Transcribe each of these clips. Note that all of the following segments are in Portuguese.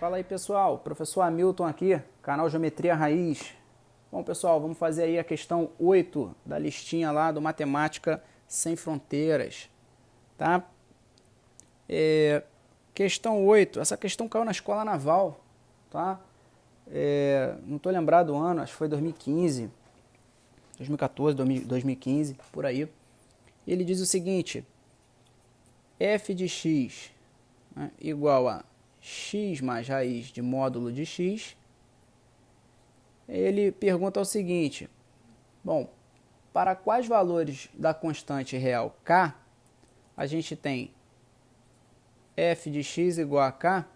Fala aí pessoal, professor Hamilton aqui, canal Geometria Raiz. Bom pessoal, vamos fazer aí a questão 8 da listinha lá do Matemática Sem Fronteiras, tá? Questão 8, essa questão caiu na Escola Naval, tá? Não estou lembrado do ano, acho que foi 2015, 2014, 2015, por aí. Ele diz o seguinte, f de x, né, igual a x mais raiz de módulo de x. Ele pergunta o seguinte, bom, para quais valores da constante real k, a gente tem f de x igual a k,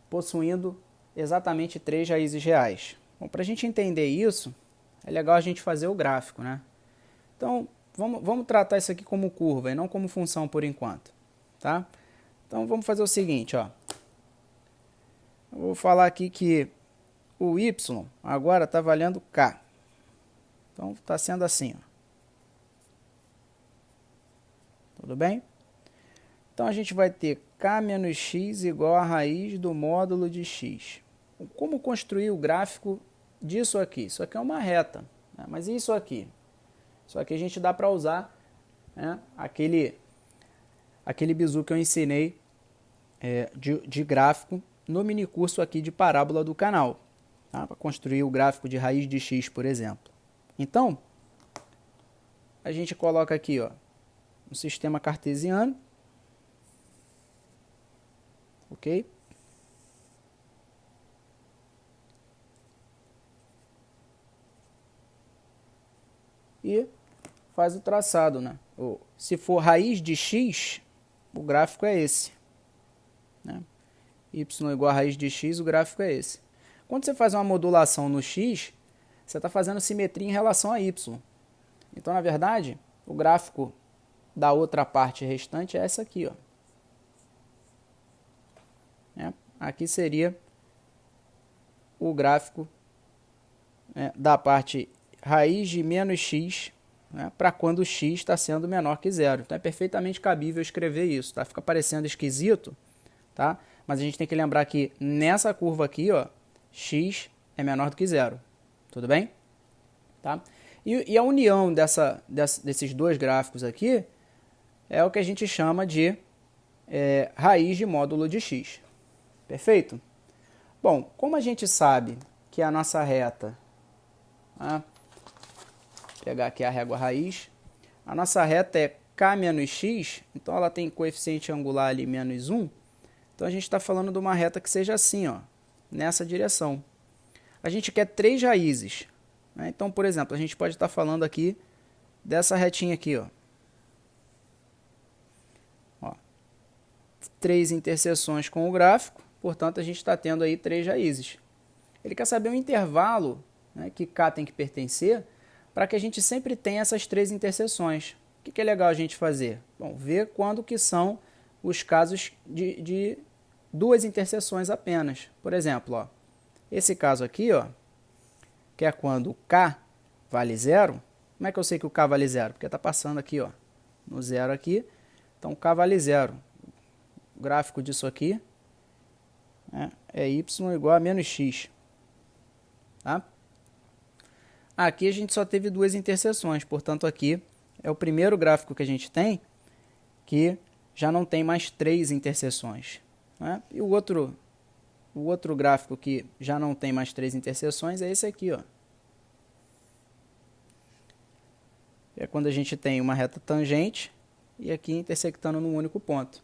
possuindo exatamente 3 raízes reais. Bom, para a gente entender isso, é legal a gente fazer o gráfico, né? Então, vamos tratar isso aqui como curva e não como função por enquanto, tá? Então, vamos fazer o seguinte, ó. Eu vou falar aqui que o y agora está valendo k. Então, está sendo assim, ó. Tudo bem? Então, a gente vai ter k menos x igual a raiz do módulo de x. Como construir o gráfico disso aqui? Isso aqui é uma reta, né? Mas e isso aqui? Isso aqui a gente dá para usar, né, aquele bizu que eu ensinei de gráfico no minicurso aqui de parábola do canal, tá? Para construir o gráfico de raiz de x, por exemplo. Então, a gente coloca aqui, ó, um sistema cartesiano, ok? E faz o traçado, né? Se for raiz de x, o gráfico é esse, né? Y igual a raiz de x, o gráfico é esse. Quando você faz uma modulação no x, você está fazendo simetria em relação a y. Então, na verdade, o gráfico da outra parte restante é essa aqui, ó. Aqui seria o gráfico, da parte raiz de menos x, né, para quando o x está sendo menor que zero. Então, é perfeitamente cabível escrever isso, tá? Fica parecendo esquisito, tá? Mas a gente tem que lembrar que nessa curva aqui, ó, x é menor do que zero. Tudo bem? Tá? E a união desses dois gráficos aqui é o que a gente chama de raiz de módulo de x. Perfeito? Bom, como a gente sabe que a nossa reta, né, vou pegar aqui a régua raiz, a nossa reta é k menos x, então ela tem coeficiente angular ali menos 1, então a gente está falando de uma reta que seja assim, ó, nessa direção. A gente quer 3 raízes, né? Então, por exemplo, a gente pode estar falando aqui dessa retinha aqui, ó. 3 interseções com o gráfico, portanto a gente está tendo aí 3 raízes. Ele quer saber o intervalo, né, que k tem que pertencer para que a gente sempre tenha essas 3 interseções. O que é legal a gente fazer? Bom, ver quando que são os casos de 2 interseções apenas. Por exemplo, ó, esse caso aqui, ó, que é quando o k vale 0. Como é que eu sei que o k vale 0? Porque está passando aqui, ó, no 0 aqui. Então, o k vale 0. O gráfico disso aqui, né, é y igual a menos x. Tá? Aqui a gente só teve 2 interseções, portanto aqui é o primeiro gráfico que a gente tem que já não tem mais 3 interseções, né? E o outro gráfico que já não tem mais 3 interseções é esse aqui, ó. É quando a gente tem uma reta tangente e aqui intersectando num único ponto.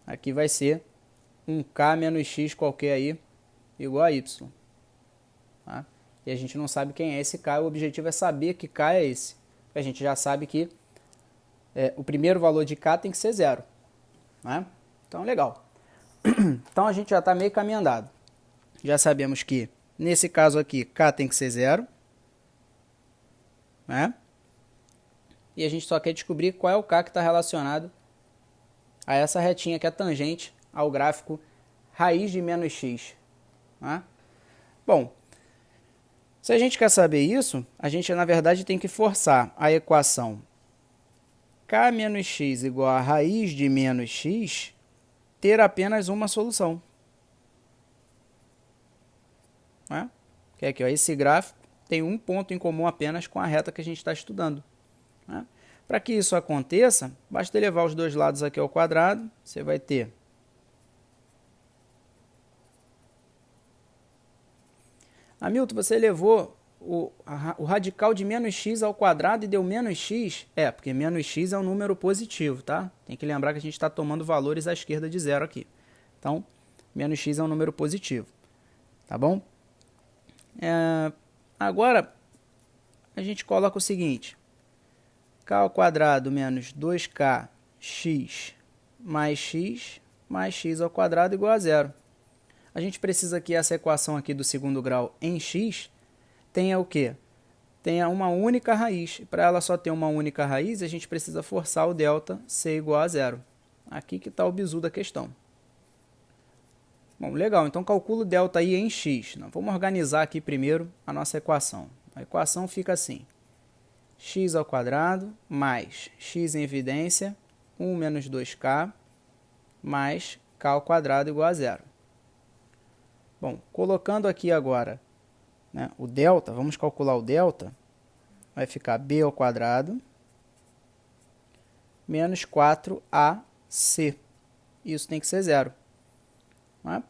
Aqui vai ser um k menos x qualquer aí igual a y. Tá? E a gente não sabe quem é esse k, o objetivo é saber que k é esse. A gente já sabe que o primeiro valor de k tem que ser 0. Né? Então, legal. Então, a gente já está meio caminho andado. Já sabemos que, nesse caso aqui, k tem que ser 0. Né? E a gente só quer descobrir qual é o k que está relacionado a essa retinha que é tangente ao gráfico raiz de menos x. Né? Bom, se a gente quer saber isso, a gente, na verdade, tem que forçar a equação k menos x igual a raiz de menos x ter apenas uma solução. Né? Que é aqui, ó, esse gráfico tem um ponto em comum apenas com a reta que a gente está estudando. Né? Para que isso aconteça, basta elevar os dois lados aqui ao quadrado, você vai ter Hamilton, você elevou o radical de menos x ao quadrado e deu menos x? É, porque menos x é um número positivo, tá? Tem que lembrar que a gente está tomando valores à esquerda de zero aqui. Então, menos x é um número positivo, tá bom? Agora, a gente coloca o seguinte. K ao quadrado menos 2k x mais x ao quadrado igual a zero. A gente precisa que essa equação aqui do segundo grau em x tenha o quê? Tenha uma única raiz. Para ela só ter uma única raiz, a gente precisa forçar o delta ser igual a zero. Aqui que está o bizu da questão. Bom, legal. Então, calculo o delta aí em x. Vamos organizar aqui primeiro a nossa equação. A equação fica assim. X ao quadrado mais x em evidência, 1 menos 2k, mais k ao quadrado igual a zero. Bom, colocando aqui agora, né, o delta, vamos calcular o delta, vai ficar b ao quadrado menos 4ac. Isso tem que ser zero. Né?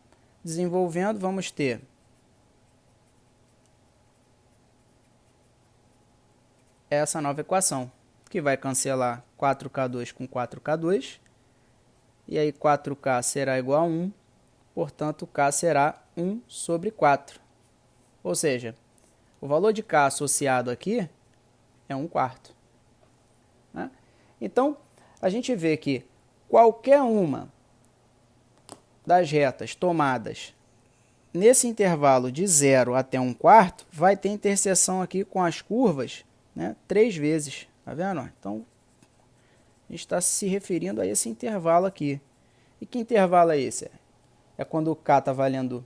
Desenvolvendo, vamos ter essa nova equação, que vai cancelar 4k2 com 4k2, e aí 4k será igual a 1, portanto, k será 1 sobre 4. Ou seja, o valor de k associado aqui é 1/4. Né? Então, a gente vê que qualquer uma das retas tomadas nesse intervalo de 0 até 1/4 vai ter interseção aqui com as curvas, né, 3 vezes. Tá vendo? Então, a gente está se referindo a esse intervalo aqui. E que intervalo é esse? É quando o k está valendo,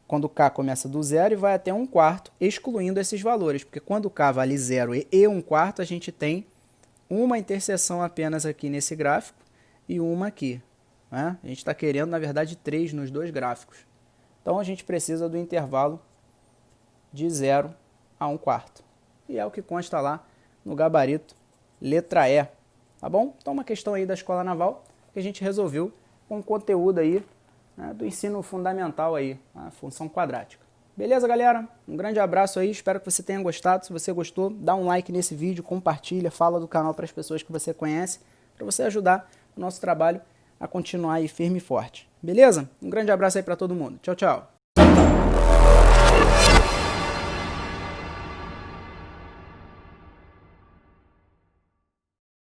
quando o k começa do 0 e vai até 1/4, excluindo esses valores. Porque quando o k vale 0 e 1/4, a gente tem uma interseção apenas aqui nesse gráfico e uma aqui. Né? A gente está querendo, na verdade, 3 nos dois gráficos. Então, a gente precisa do intervalo de 0 a 1/4. E é o que consta lá no gabarito, letra E. Tá bom? Então, uma questão aí da Escola Naval que a gente resolveu com conteúdo aí, né, do ensino fundamental aí, a função quadrática. Beleza, galera? Um grande abraço aí, espero que você tenha gostado. Se você gostou, dá um like nesse vídeo, compartilha, fala do canal para as pessoas que você conhece, para você ajudar o nosso trabalho a continuar aí firme e forte. Beleza? Um grande abraço aí para todo mundo. Tchau, tchau.